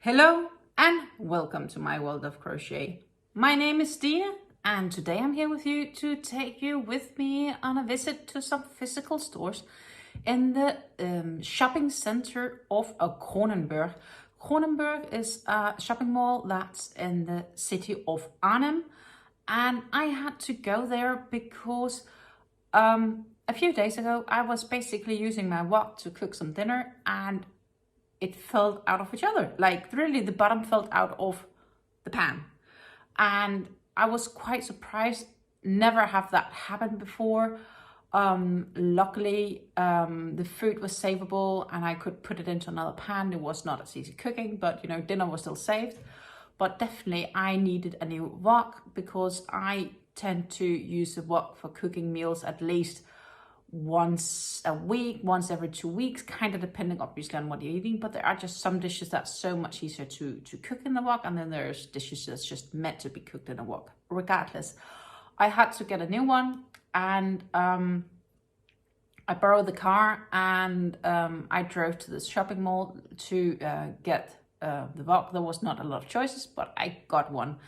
Hello and welcome to my world of crochet. My name is Dina and today I'm here with you to take you with me on a visit to some physical stores in the shopping center of Kronenburg. Kronenburg is a shopping mall that's in the city of Arnhem, and I had to go there because a few days ago I was basically using my wok to cook some dinner and it fell out of each other. Like really the bottom fell out of the pan. And I was quite surprised. Never have that happened before. Luckily, the food was savable and I could put it into another pan. It was not as easy cooking, but you know, dinner was still saved. But definitely I needed a new wok because I tend to use the wok for cooking meals at least once a week, once every 2 weeks, kind of depending obviously on what you're eating. But there are just some dishes that's so much easier to cook in the wok, and then there's dishes that's just meant to be cooked in a wok. Regardless, I had to get a new one, and I borrowed the car and I drove to this shopping mall to get the wok. There was not a lot of choices, but I got one.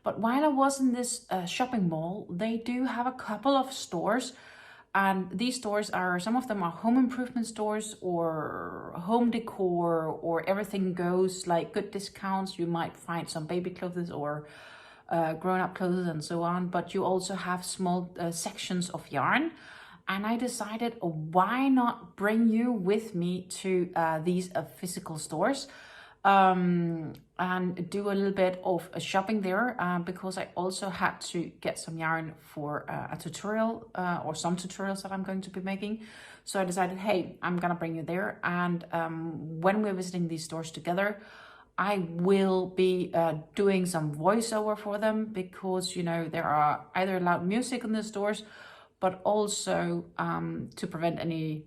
But while I was in this shopping mall, they do have a couple of stores. And these stores are, some of them are home improvement stores or home decor or everything goes, like good discounts. You might find some baby clothes or grown-up clothes and so on. But you also have small sections of yarn. And I decided, why not bring you with me to these physical stores and do a little bit of shopping there because I also had to get some yarn for a tutorial or some tutorials that I'm going to be making. So I decided, hey, I'm gonna bring you there, and when we're visiting these stores together, I will be doing some voiceover for them because, you know, there are either loud music in the stores, but also to prevent any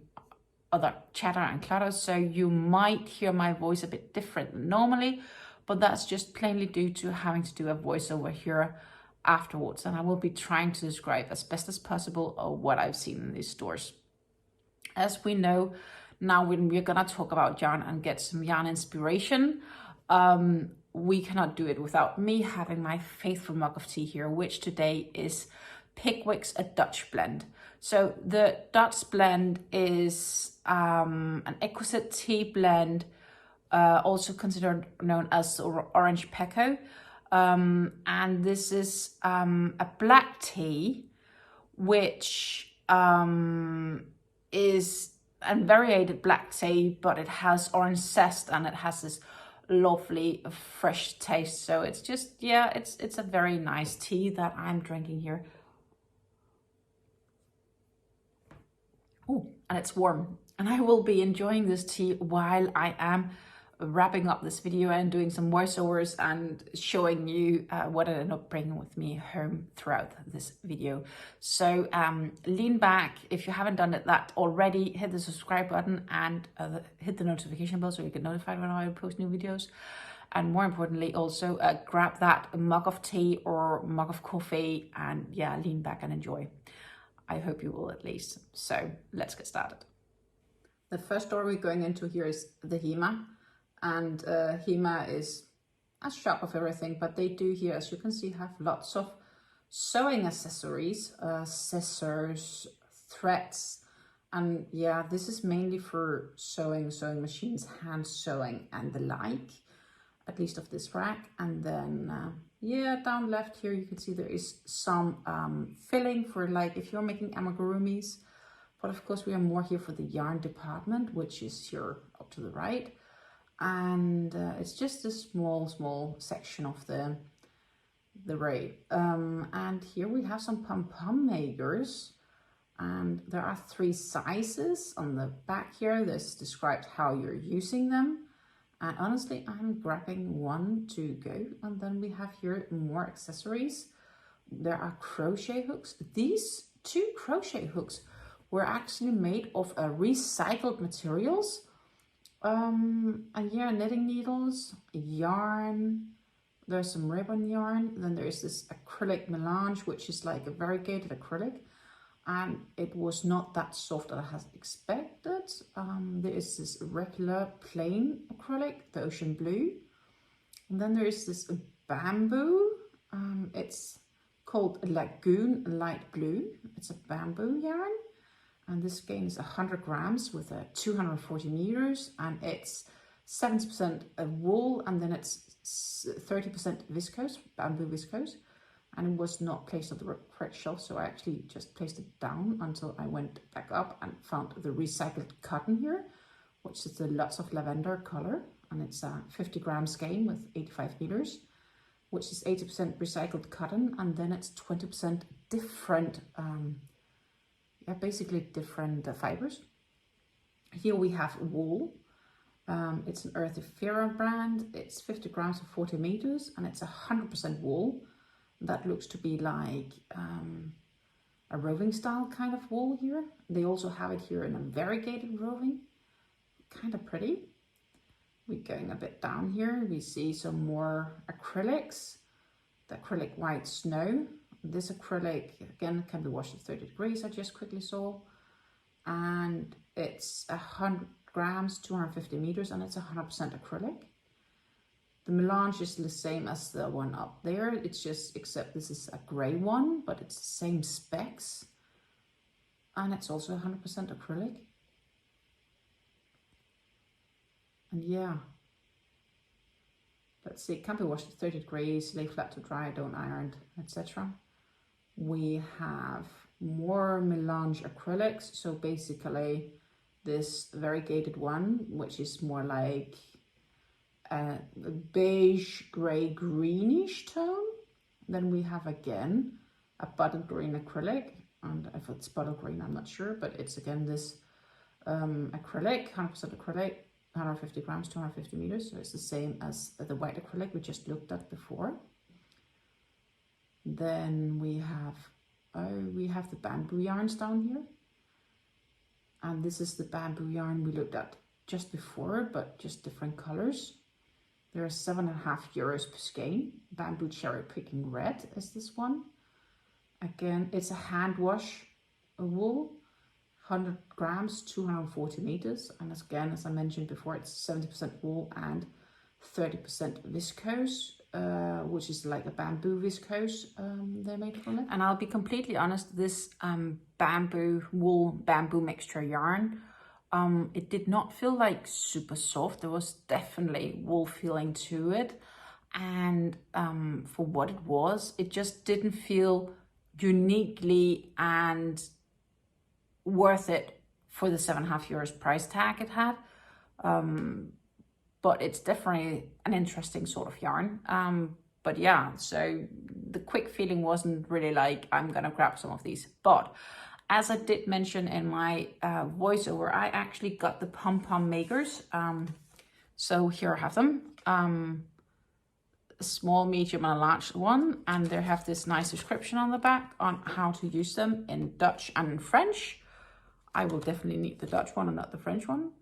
other chatter and clutter, so you might hear my voice a bit different than normally, but that's just plainly due to having to do a voiceover here afterwards, and I will be trying to describe as best as possible what I've seen in these stores. As we know now, when we're gonna talk about yarn and get some yarn inspiration, we cannot do it without me having my faithful mug of tea here, which today is Pickwick's a Dutch blend. So the Dutch blend is an exquisite tea blend, also considered known as orange pekoe. And this is a black tea, which is a variated black tea, but it has orange zest and it has this lovely fresh taste. So it's just, yeah, it's a very nice tea that I'm drinking here. Oh, and it's warm, and I will be enjoying this tea while I am wrapping up this video and doing some voiceovers and showing you what I end up bringing with me home throughout this video. So lean back. If you haven't done that already, hit the subscribe button and hit the notification bell so you get notified when I post new videos. And more importantly, also grab that mug of tea or mug of coffee and yeah, lean back and enjoy. I hope you will at least. So let's get started. The first store we're going into here is the Hema, and Hema is a shop of everything, but they do here, as you can see, have lots of sewing accessories, scissors, threads, and yeah, this is mainly for sewing machines, hand sewing and the like, at least of this rack. And then yeah, down left here you can see there is some filling for, like, if you're making amigurumis, but of course we are more here for the yarn department, which is here up to the right. And it's just a small section of the array. And here we have some pom-pom makers, and there are 3 sizes on the back here. This describes how you're using them. And honestly, I'm grabbing one to go. And then we have here more accessories. There are crochet hooks. These 2 crochet hooks were actually made of recycled materials. And here, knitting needles, yarn. There's some ribbon yarn. Then there's this acrylic melange, which is like a variegated acrylic. And it was not that soft as I had expected. There is this regular plain acrylic, the ocean blue. And then there is this bamboo. It's called Lagoon Light Blue. It's a bamboo yarn. And this skein is 100 grams with 240 meters. And it's 70% wool, and then it's 30% viscose, bamboo viscose. And it was not placed on the correct shelf, so I actually just placed it down until I went back up and found the recycled cotton here, which is the Lots of Lavender color. And it's a 50 gram skein with 85 meters, which is 80% recycled cotton, and then it's 20% different, basically different fibers. Here we have wool. It's an Earthy Fera brand. It's 50 grams of 40 meters, and it's 100% wool. That looks to be like a roving style kind of wool here. They also have it here in a variegated roving, kind of pretty. We're going a bit down here. We see some more acrylics, the acrylic white snow. This acrylic, again, can be washed at 30 degrees, I just quickly saw. And it's 100 grams, 250 meters, and it's 100% acrylic. The melange is the same as the one up there. It's just, except this is a gray one, but it's the same specs. And it's also 100% acrylic. And yeah, let's see, it can be washed at 30 degrees, lay flat to dry, don't iron, etc. We have more melange acrylics. So basically this variegated one, which is more like a beige, gray, greenish tone. Then we have again a bottle green acrylic, and if it's bottle green, I'm not sure, but it's again this acrylic, 100% acrylic, 150 grams, 250 meters. So it's the same as the white acrylic we just looked at before. Then we have the bamboo yarns down here. And this is the bamboo yarn we looked at just before, but just different colors. There are 7.5 euros per skein. Bamboo cherry picking red is this one. Again, it's a hand wash wool, 100 grams, 240 meters. And again, as I mentioned before, it's 70% wool and 30% viscose, which is like a bamboo viscose they made from it. And I'll be completely honest, this bamboo wool bamboo mixture yarn, it did not feel like super soft. There was definitely wool feeling to it. And for what it was, it just didn't feel uniquely and worth it for the 7.5 euros price tag it had. But it's definitely an interesting sort of yarn. But yeah, so the quick feeling wasn't really like, I'm gonna grab some of these. But as I did mention in my voiceover, I actually got the pom-pom makers. So here I have them. A small, medium, and a large one. And they have this nice description on the back on how to use them in Dutch and in French. I will definitely need the Dutch one and not the French one.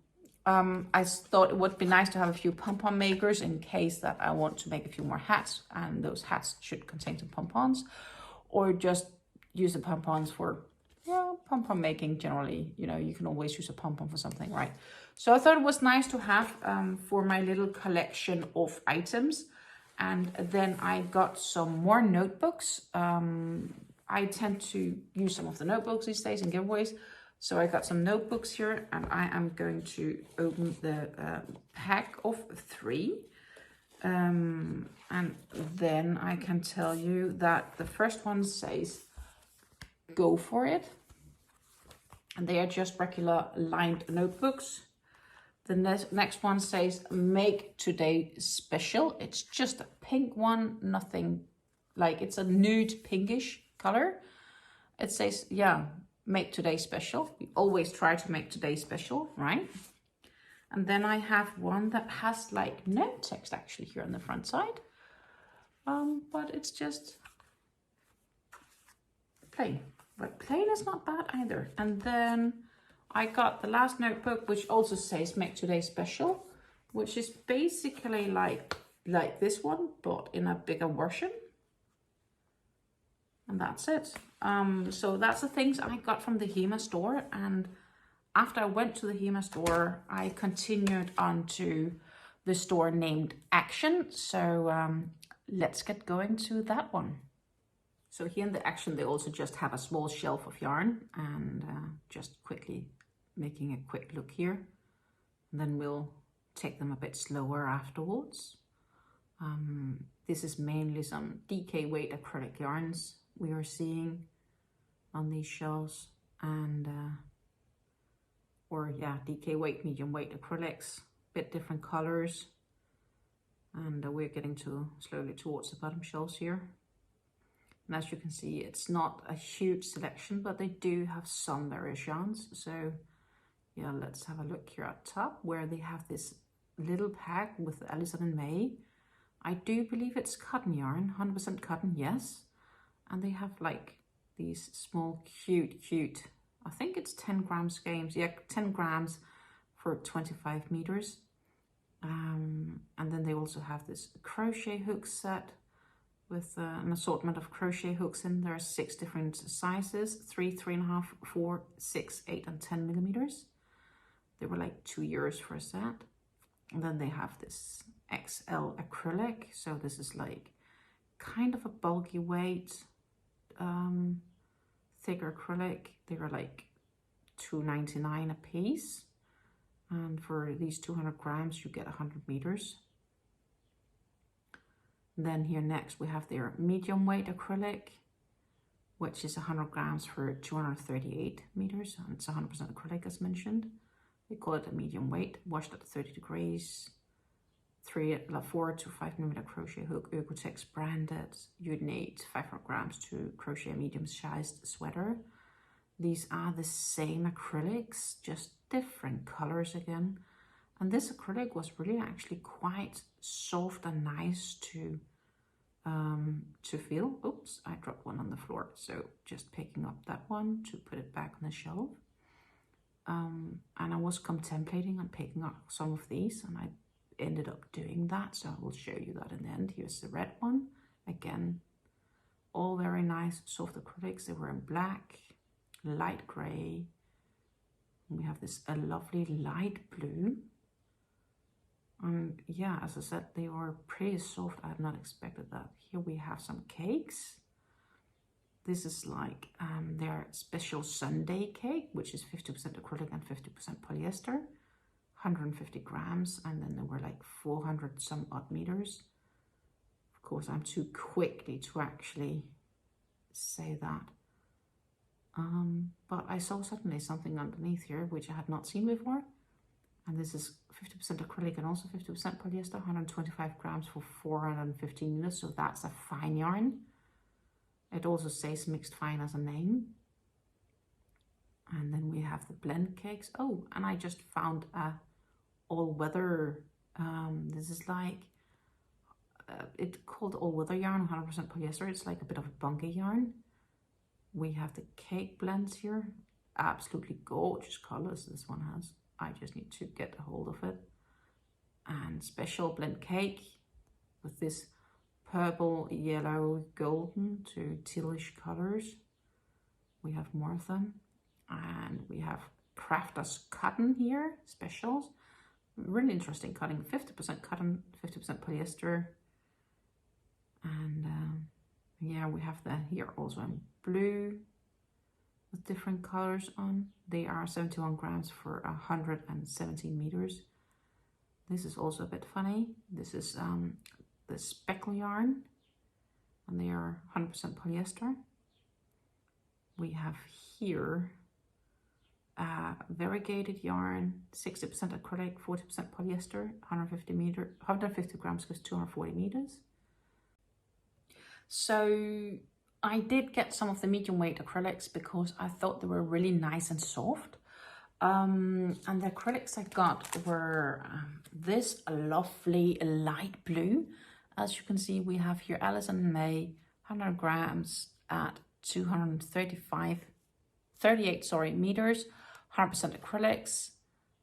I thought it would be nice to have a few pom-pom makers in case that I want to make a few more hats, and those hats should contain some pom-poms, or just use the pom-poms for, well, pom-pom making generally. You know, you can always use a pom-pom for something, right? So I thought it was nice to have for my little collection of items. And then I got some more notebooks. I tend to use some of the notebooks these days in giveaways. So I got some notebooks here, and I am going to open the pack of 3. And then I can tell you that the first one says, go for it. And they are just regular lined notebooks. The next one says, make today special. It's just a pink one, nothing like, it's a nude pinkish color. It says, yeah, make today special. We always try to make today special, right? And then I have one that has like no text actually here on the front side. But it's just plain. But plain is not bad either. And then I got the last notebook, which also says make today special, which is basically like this one, but in a bigger version. And that's it. So that's the things I got from the HEMA store. And after I went to the HEMA store, I continued on to the store named Action. So let's get going to that one. So here in the Action, they also just have a small shelf of yarn, and just quickly making a quick look here. And then we'll take them a bit slower afterwards. This is mainly some DK weight acrylic yarns we are seeing on these shelves, and DK weight, medium weight acrylics, bit different colors, and we're getting slowly towards the bottom shelves here. And as you can see, it's not a huge selection, but they do have some various yarns. So yeah, let's have a look here at top where they have this little pack with Alison and May. I do believe it's cotton yarn, 100% cotton, yes. And they have like these small, cute, I think it's 10 gram skeins. Yeah, 10 grams for 25 meters. And then they also have this crochet hook set with an assortment of crochet hooks in. There are 6 different sizes, 3, 3.5, 4, 6, 8, and 10 millimeters. They were like €2 for a set. And then they have this XL acrylic. So this is like kind of a bulky weight, thicker acrylic. They are like $2.99 a piece. And for these 200 grams, you get 100 meters. Then here next, we have their medium weight acrylic, which is 100 grams for 238 meters. And it's 100% acrylic as mentioned. We call it a medium weight, washed at 30 degrees, 4 to 5 millimeter crochet hook, Oeko-Tex branded. You'd need 500 grams to crochet a medium-sized sweater. These are the same acrylics, just different colors again. And this acrylic was really actually quite soft and nice to feel. Oops, I dropped one on the floor. So just picking up that one to put it back on the shelf. And I was contemplating on picking up some of these, and I ended up doing that. So I will show you that in the end. Here's the red one. Again, all very nice soft acrylics. They were in black, light gray. We have this a lovely light blue. And yeah, as I said, they were pretty soft. I had not expected that. Here we have some cakes. This is like their special Sunday cake, which is 50% acrylic and 50% polyester, 150 grams, and then there were like 400 some odd meters. Of course, I'm too quickly to actually say that. But I saw suddenly something underneath here, which I had not seen before. And this is 50% acrylic and also 50% polyester, 125 grams for 415 meters. So that's a fine yarn. It also says mixed fine as a name. And then we have the blend cakes. Oh, and I just found a all-weather, this is like, it's called all-weather yarn, 100% polyester. It's like a bit of a bunky yarn. We have the cake blends here. Absolutely gorgeous colors this one has. I just need to get a hold of it. And special blend cake with this purple, yellow, golden to tealish colors. We have more of them. And we have Crafters cotton here, specials. Really interesting cutting, 50% cotton, 50% polyester. And yeah, we have the here also in blue with different colors on. They are 71 grams for 117 meters. This is also a bit funny. This is the speckle yarn, and they are 100% polyester. We have here variegated yarn, 60% acrylic, 40% polyester, 150 grams goes 240 meters. So I did get some of the medium weight acrylics because I thought they were really nice and soft. And the acrylics I got were this lovely light blue. As you can see, we have here Alison and May, 100 grams at 38 meters, 100% acrylics.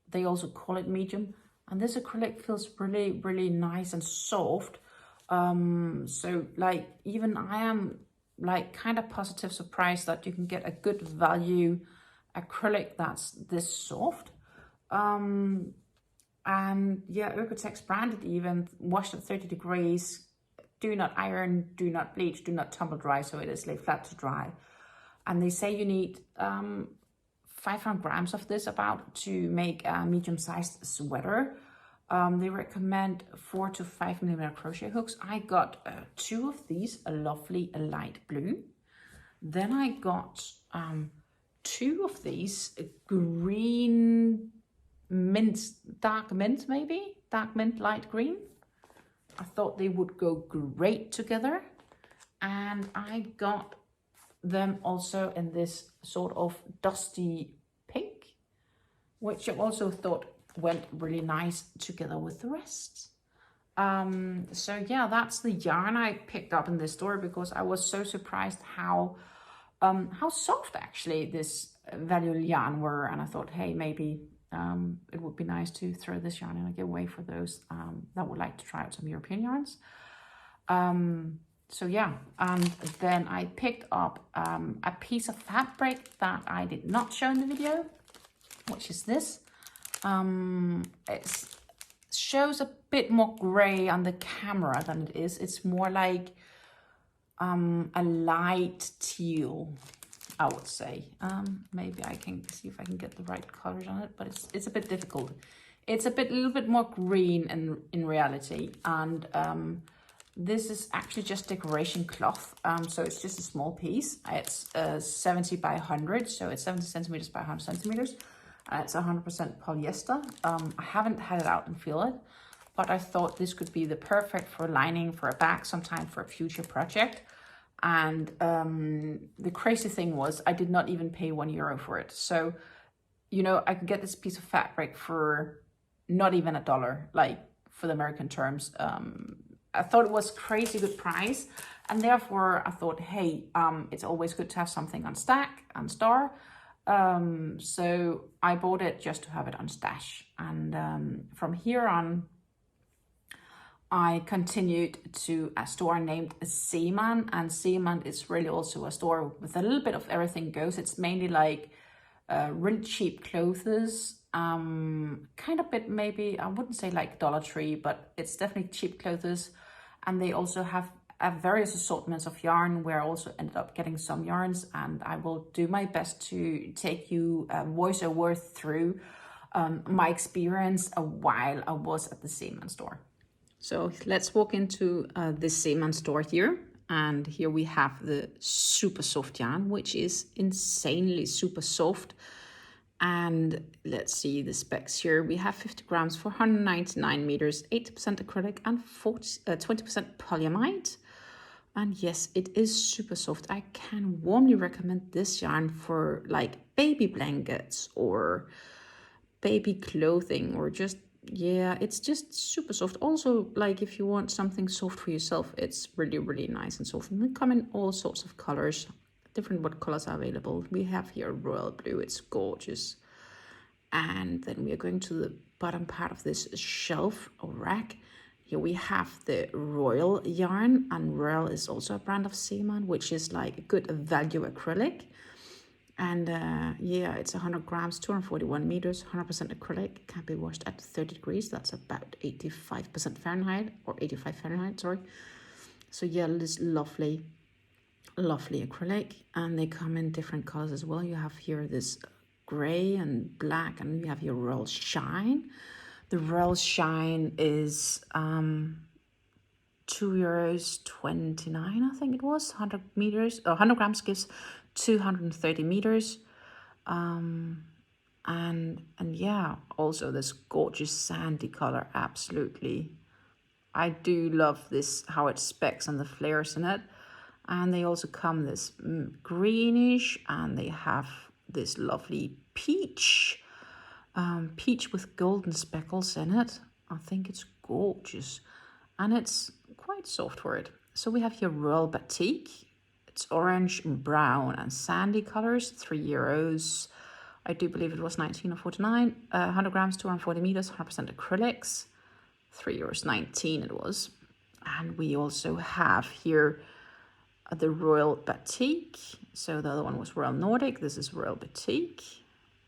They also call it medium. And this acrylic feels really, really nice and soft. So like even I am like kind of positive surprised that you can get a good value acrylic that's this soft. And yeah, Oeko-Tex branded, even washed at 30 degrees. Do not iron, do not bleach, do not tumble dry, so it is laid flat to dry. And they say you need 500 grams of this about to make a medium-sized sweater. They recommend 4 to 5 millimeter crochet hooks. I got 2 of these, a lovely light blue. Then I got 2 of these green mint, dark mint maybe, dark mint light green. I thought they would go great together. And I got them also in this sort of dusty pink, which I also thought went really nice together with the rest. So yeah, that's the yarn I picked up in this store, because I was so surprised how soft actually this value yarn were. And I thought, hey, maybe it would be nice to throw this yarn in a giveaway for those that would like to try out some European yarns. So yeah, and then I picked up a piece of fabric that I did not show in the video, which is this. It shows a bit more gray on the camera than it is. It's more like a light teal, I would say. Maybe I can see if I can get the right colors on it, but it's a bit difficult. It's a little bit more green in reality, and this is actually just decoration cloth. So it's just a small piece. It's 70 by 100, so it's 70 centimeters by 100 centimeters. It's 100% polyester. I haven't had it out and feel it, but I thought this could be the perfect for lining for a bag sometime for a future project. And the crazy thing was I did not even pay €1 for it. So, you know, I could get this piece of fabric for not even $1, like for the American terms. I thought it was crazy good price. And therefore I thought, hey, it's always good to have something on stack and store. So I bought it just to have it on stash. And from here on, I continued to a store named Seaman, and Seaman is really also a store with a little bit of everything goes. It's mainly like really cheap clothes, kind of bit maybe, I wouldn't say like Dollar Tree, but it's definitely cheap clothes. And they also have various assortments of yarn, where I also ended up getting some yarns, and I will do my best to take you voiceover through my experience while I was at the Seaman store. So let's walk into this Seaman store here. And here we have the super soft yarn, which is insanely super soft. And let's see the specs here. We have 50 grams for 199 meters, 80% acrylic and 20% polyamide. And yes, it is super soft. I can warmly recommend this yarn for like baby blankets or baby clothing, or just, yeah, it's just super soft. Also, like if you want something soft for yourself, it's really, really nice and soft. And they come in all sorts of colors, different what colors are available. We have here royal blue, it's gorgeous. And then we are going to the bottom part of this shelf or rack. Here we have the Royal yarn, and Royal is also a brand of Seaman, which is like a good value acrylic. And yeah, it's 100 grams, 241 meters, 100% acrylic, can be washed at 30 degrees. That's about 85% Fahrenheit, or 85 Fahrenheit, sorry. So yeah, this lovely, lovely acrylic. And they come in different colors as well. You have here this gray and black, and you have your Royal Shine. The Royal Shine is €2.29, I think it was. 100 meters, or 100 grams gives 230 meters. And yeah, also this gorgeous sandy color, absolutely. I do love this, how it specs and the flares in it. And they also come this greenish, and they have this lovely peach. Peach with golden speckles in it. I think it's gorgeous, and it's quite soft for it. So we have here Royal Batik. It's orange and brown and sandy colors, €3. I do believe it was 19 or 49. 100 grams, 240 meters, 100% acrylics, €3.19 it was. And we also have here the Royal Batik. So the other one was Royal Nordic. This is Royal Batik.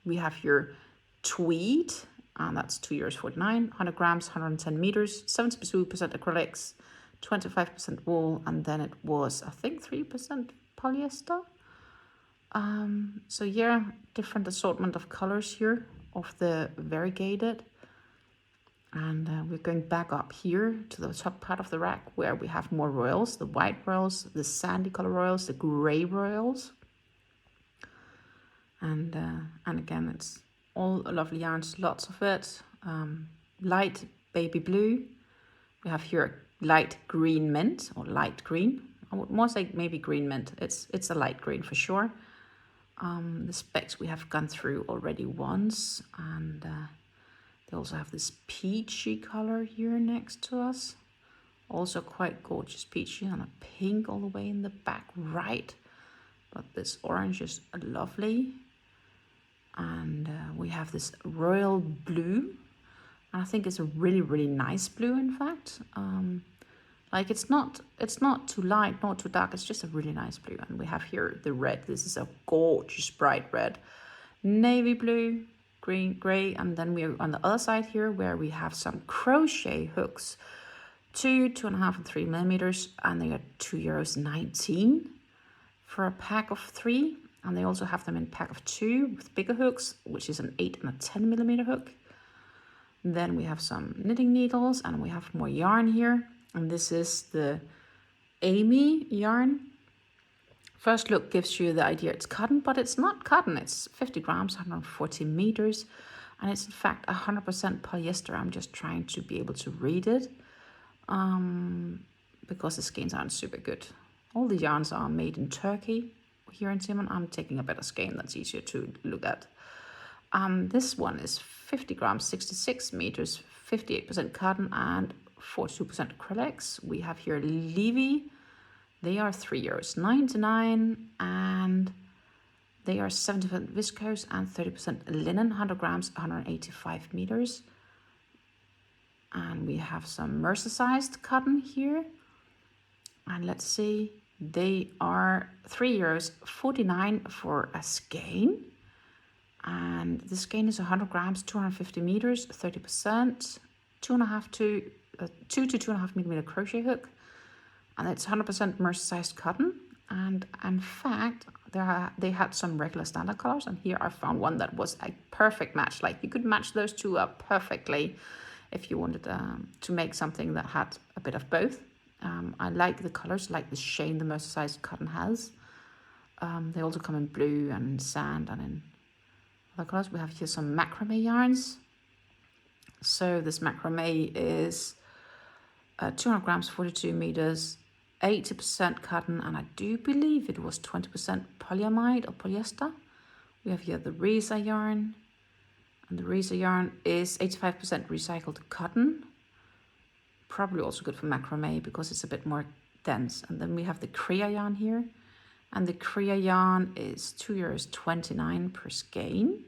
We have here tweed, and that's €2.49. 100 grams, 110 meters, 72% acrylics, 25% wool, and then it was, I think, 3% polyester. So yeah, different assortment of colors here of the variegated. And we're going back up here to the top part of the rack where we have more royals, the white royals, the sandy color royals, the gray royals. And again, it's all lovely yarns, lots of it. Light baby blue. We have here light green mint, or light green. I would more say maybe green mint. It's a light green for sure. The specs we have gone through already once, and they also have this peachy color here next to us. Also quite gorgeous peachy, and a pink all the way in the back right. But this orange is lovely. And we have this royal blue. I think it's a really, really nice blue, in fact. Like it's not too light, not too dark. It's just a really nice blue. And we have here the red. This is a gorgeous bright red. Navy blue, green, gray. And then we're on the other side here where we have some crochet hooks. 2.5 and 3 millimeters. And they are €2.19 for a pack of 3. And they also have them in pack of 2 with bigger hooks, which is an 8 and a 10 millimeter hook. Then we have some knitting needles, and we have more yarn here. And this is the Amy yarn. First look gives you the idea it's cotton, but it's not cotton. It's 50 grams, 140 meters. And it's in fact 100% polyester. I'm just trying to be able to read it because the skeins aren't super good. All the yarns are made in Turkey. Here in Simon, I'm taking a better skein that's easier to look at. This one is 50 grams, 66 meters, 58% cotton and 42% acrylics. We have here Levy. They are €3.99 and they are 70% viscose and 30% linen, 100 grams, 185 meters. And we have some Mercer-sized cotton here. And let's see. They are €3.49 for a skein. And the skein is 100 grams, 250 meters, 30%, 2 to 2.5 millimeter crochet hook. And it's 100% Mercer-sized cotton. And in fact, they had some regular standard colors. And here I found one that was a perfect match. Like you could match those two up perfectly if you wanted to make something that had a bit of both. I like the colors, like the shade the Mercer-sized cotton has. They also come in blue and in sand and in other colors. We have here some macrame yarns. So this macrame is 200 grams, 42 meters, 80% cotton, and I do believe it was 20% polyamide or polyester. We have here the Reza yarn, and the Reza yarn is 85% recycled cotton. Probably also good for macrame because it's a bit more dense. And then we have the Kriya yarn here, and the Kriya yarn is €2.29 per skein,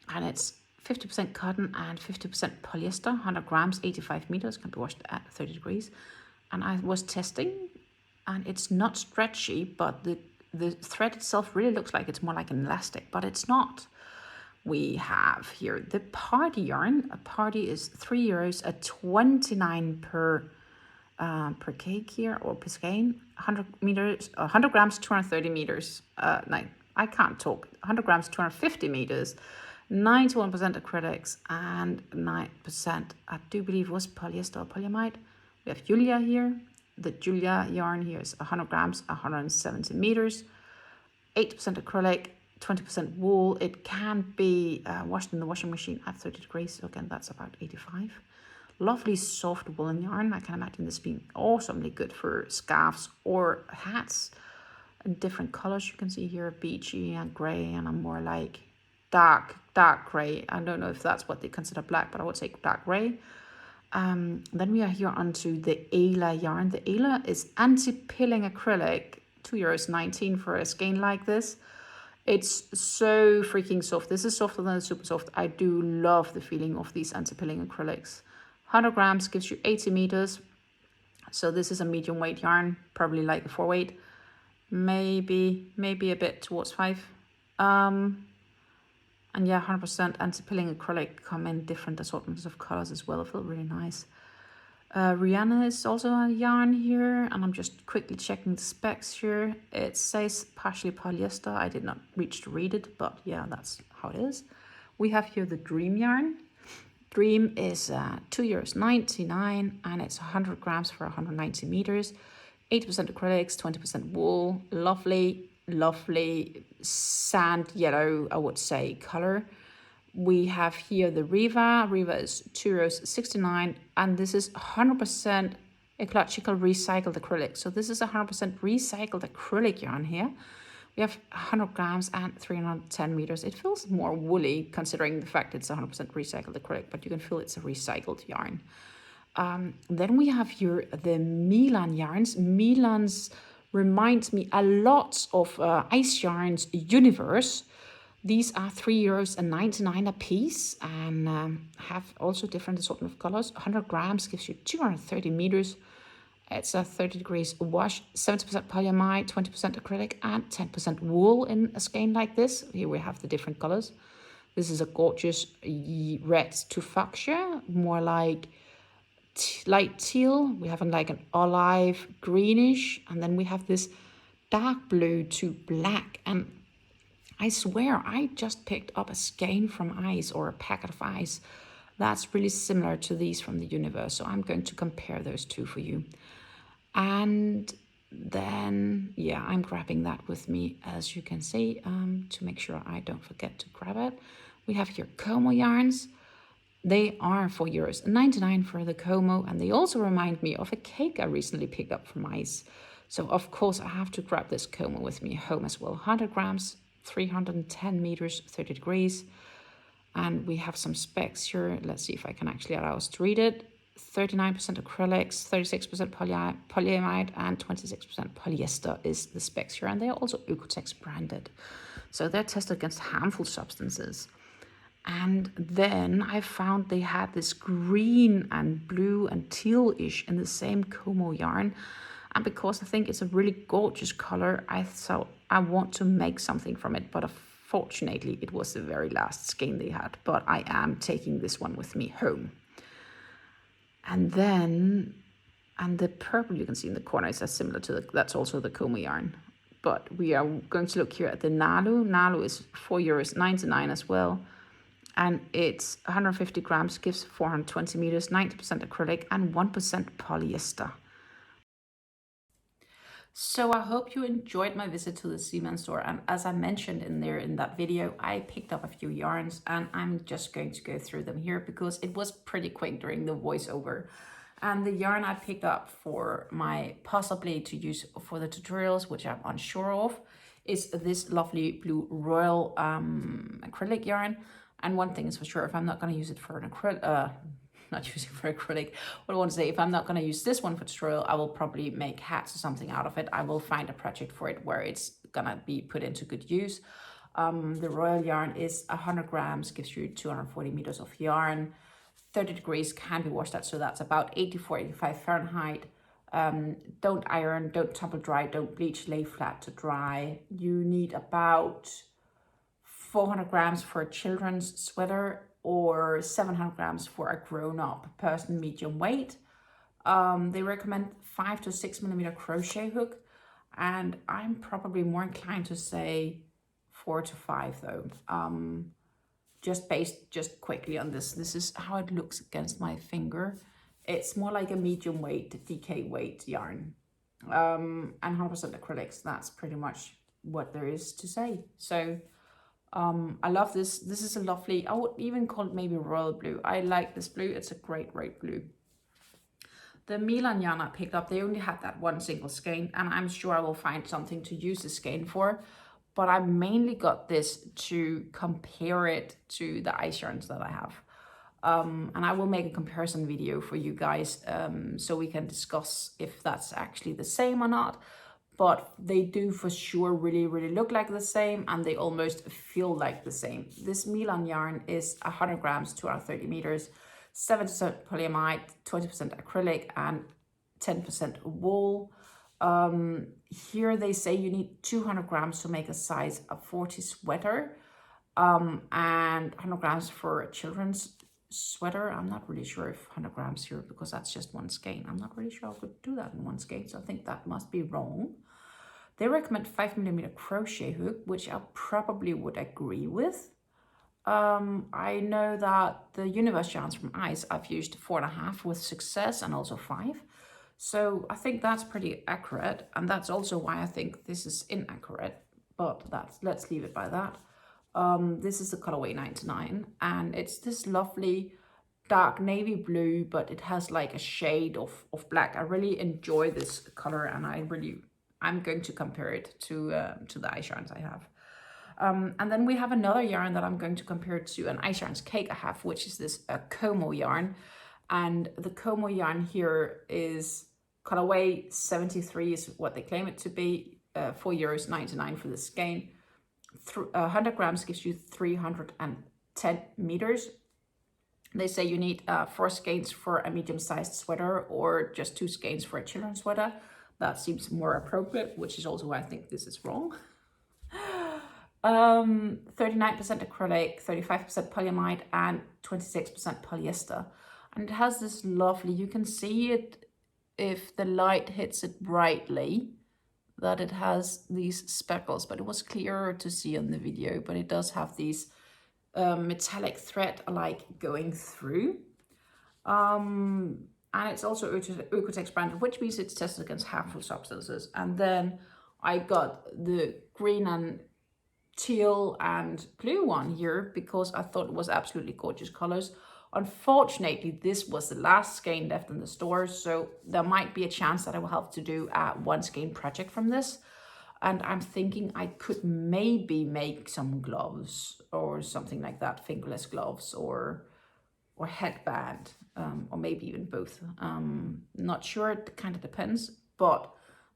and it's 50% cotton and 50% polyester, 100 grams, 85 meters, can be washed at 30 degrees. And I was testing, and it's not stretchy, but the thread itself really looks like it's more like an elastic, but it's not. We have here the party yarn. A party is €3.29 per cake here, or per skein. 100 grams, 230 meters. No, I can't talk. 100 grams, 250 meters. 91% acrylics and 9%, I do believe, was polyester or polyamide. We have Julia here. The Julia yarn here is 100 grams, 170 meters. 8% acrylic, 20% wool. It can be washed in the washing machine at 30 degrees. So again, that's about 85. Lovely soft woolen yarn. I can imagine this being awesomely good for scarves or hats in different colors. You can see here beachy and gray, and a more like dark gray. I don't know if that's what they consider black, but I would say dark gray. Then we are here onto the Ayla yarn. The Ayla is anti-pilling acrylic, €2.19 for a skein like this. It's so freaking soft. This is softer than super soft. I do love the feeling of these anti-pilling acrylics. 100 grams gives you 80 meters. So this is a medium weight yarn, probably like a 4 weight, maybe a bit towards 5. And yeah, 100% anti-pilling acrylic, come in different assortments of colors as well. Feel really nice. Rihanna is also a yarn here, and I'm just quickly checking the specs here. It says partially polyester. I did not reach to read it, but yeah, that's how it is. We have here the Dream yarn. Dream is €2.99, and it's 100 grams for 190 meters. 80% acrylics, 20% wool. Lovely, lovely sand yellow, I would say, color. We have here the Riva. Riva is €2.69, and this is 100% ecological recycled acrylic. So this is 100% recycled acrylic yarn here. We have 100 grams and 310 meters. It feels more woolly considering the fact it's 100% recycled acrylic, but you can feel it's a recycled yarn. Then we have here the Milan yarns. Milan's reminds me a lot of Ice Yarns Universe. These are €3.99 a piece, and have also different assortment of colors. 100 grams gives you 230 meters. It's a 30 degrees wash, 70% polyamide, 20% acrylic, and 10% wool in a skein like this. Here we have the different colors. This is a gorgeous red to fuchsia, more like light teal. We have like an olive greenish, and then we have this dark blue to black. And I swear I just picked up a skein from Ice, or a packet of Ice that's really similar to these from the Universe. So I'm going to compare those two for you. And then, yeah, I'm grabbing that with me, as you can see, to make sure I don't forget to grab it. We have here Como yarns. They are €4.99 for the Como, and they also remind me of a cake I recently picked up from Ice. So of course I have to grab this Como with me home as well. 100 grams, 310 meters, 30 degrees. And we have some specs here. Let's see if I can actually allow us to read it. 39% acrylics, 36% polyamide, and 26% polyester is the specs here. And they are also Oeko-Tex branded. So they're tested against harmful substances. And then I found they had this green and blue and teal-ish in the same Como yarn. And because I think it's a really gorgeous color, I thought I want to make something from it. But unfortunately, it was the very last skein they had. But I am taking this one with me home. And then, and the purple you can see in the corner is similar to that's also the Como yarn. But we are going to look here at the Nalu. Nalu is €4.99 as well. And it's 150 grams, gives 420 meters, 90% acrylic, and 1% polyester. So I hope you enjoyed my visit to the Seaman store. And as I mentioned in that video, I picked up a few yarns, and I'm just going to go through them here because it was pretty quick during the voiceover. And the yarn I picked up for my possibly to use for the tutorials, which I'm unsure of, is this lovely blue royal acrylic yarn. And one thing is for sure, if I'm not going to use it for an acrylic, not using for acrylic, what I want to say, if I'm not going to use this one for tutorial, I will probably make hats or something out of it. I will find a project for it where it's going to be put into good use. The royal yarn is 100 grams, gives you 240 meters of yarn. 30 degrees can be washed out, so that's about 84, 85 Fahrenheit. Don't iron, don't tumble dry, don't bleach, lay flat to dry. You need about 400 grams for a children's sweater, or 700 grams for a grown-up person medium weight. They recommend 5 to 6 millimeter crochet hook, and I'm probably more inclined to say 4 to 5 though. Just quickly on this. This is how it looks against my finger. It's more like a medium weight, DK weight yarn, and 100% acrylics. That's pretty much what there is to say. So I love this. This is a lovely, I would even call it maybe royal blue. I like this blue. It's a great blue. The Milan yarn I picked up, they only had that one single skein, and I'm sure I will find something to use the skein for. But I mainly got this to compare it to the ice yarns that I have. And I will make a comparison video for you guys, so we can discuss if that's actually the same or not. But they do for sure really look like the same, and they almost feel like the same. This Milan yarn is 100 grams, 230 meters, 7% polyamide, 20% acrylic, and 10% wool. Here they say you need 200 grams to make a size 40 sweater. and 100 grams for a children's sweater. I'm not really sure if 100 grams here, because that's just one skein. I'm not really sure I could do that in one skein, so I think that must be wrong. They recommend 5mm crochet hook, which I probably would agree with. I know that the universe yarns from Ice, I've used 4.5 with success, and also 5. So I think that's pretty accurate, and that's also why I think this is inaccurate, but let's leave it by that. This is the colorway 99, and it's this lovely dark navy blue, but it has like a shade of black. I really enjoy this color, and I'm going to compare it to the ice yarns I have. And then we have another yarn that I'm going to compare to an ice yarns cake I have, which is this Como yarn. And the Como yarn here is colorway 73 is what they claim it to be, €4.99 for the skein. 100 grams gives you 310 meters. They say you need 4 skeins for a medium-sized sweater, or just 2 skeins for a children's sweater. That seems more appropriate, which is also why I think this is wrong. 39% acrylic, 35% polyamide, and 26% polyester. And it has this lovely, you can see it if the light hits it brightly, that it has these speckles, but it was clearer to see on the video, but it does have these metallic thread like going through. And it's also Oeko-Tex branded, which means it's tested against harmful substances. And then I got the green and teal and blue one here because I thought it was absolutely gorgeous colors. Unfortunately, this was the last skein left in the store, so there might be a chance that I will have to do a 1 skein project from this. And I'm thinking I could maybe make some gloves or something like that, fingerless gloves or headband, or maybe even both. Not sure, it kind of depends, but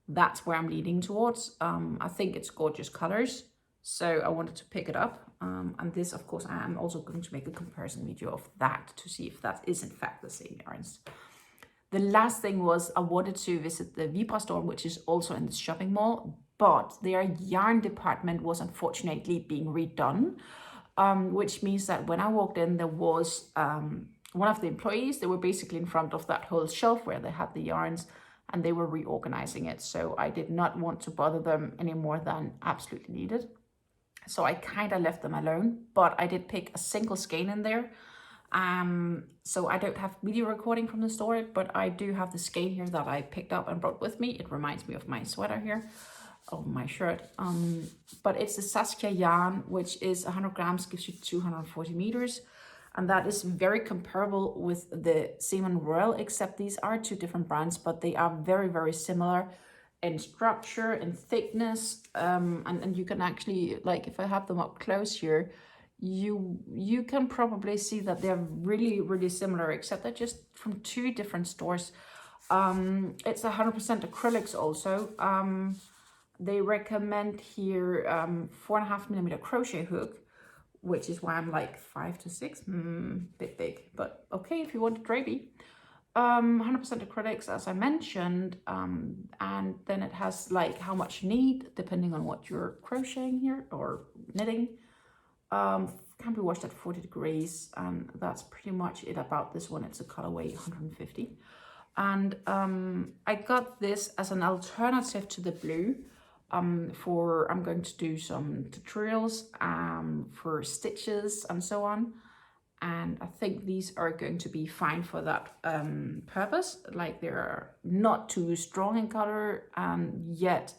that's where I'm leaning towards. I think it's gorgeous colors, so I wanted to pick it up. And this, of course, I am also going to make a comparison video of that to see if that is in fact the same yarns. The last thing was I wanted to visit the Vibra store, which is also in the shopping mall, but their yarn department was unfortunately being redone, which means that when I walked in, there was one of the employees, they were basically in front of that whole shelf where they had the yarns, and they were reorganizing it. So I did not want to bother them any more than absolutely needed. So I kind of left them alone, but I did pick a single skein in there. So I don't have video recording from the store, but I do have the skein here that I picked up and brought with me. It reminds me of my sweater here, of my shirt. But it's the Saskia yarn, which is 100 grams, gives you 240 meters. And that is very comparable with the Simon Royal, except these are 2 different brands, but they are very, very similar in structure and thickness, and you can actually, like, if I have them up close here, you can probably see that they're really, really similar, except they're just from 2 different stores. It's 100% acrylics also. They recommend here 4.5mm crochet hook, which is why I'm like 5 to 6, bit big, but okay if you want a drapey. 100% acrylics, as I mentioned, and then it has like how much you need depending on what you're crocheting here or knitting. Can be washed at 40 degrees, and that's pretty much it about this one. It's a colorway 150, and I got this as an alternative to the blue. I'm going to do some tutorials for stitches and so on. And I think these are going to be fine for that purpose. Like, they're not too strong in color, and yet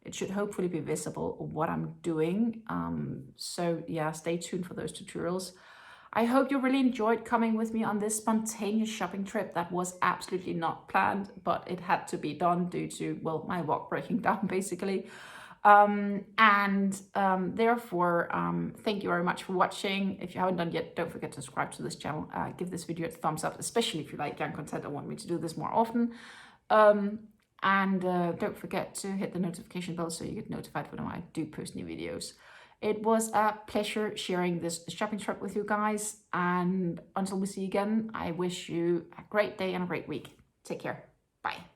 it should hopefully be visible what I'm doing. So yeah, stay tuned for those tutorials. I hope you really enjoyed coming with me on this spontaneous shopping trip that was absolutely not planned, but it had to be done due to, well, my walk breaking down basically. Therefore, thank you very much for watching. If you haven't done yet, don't forget to subscribe to this channel. Give this video a thumbs up, especially if you like yarn content and want me to do this more often. Don't forget to hit the notification bell so you get notified when I do post new videos. It was a pleasure sharing this shopping trip with you guys, and until we see you again, I wish you a great day and a great week. Take care. Bye.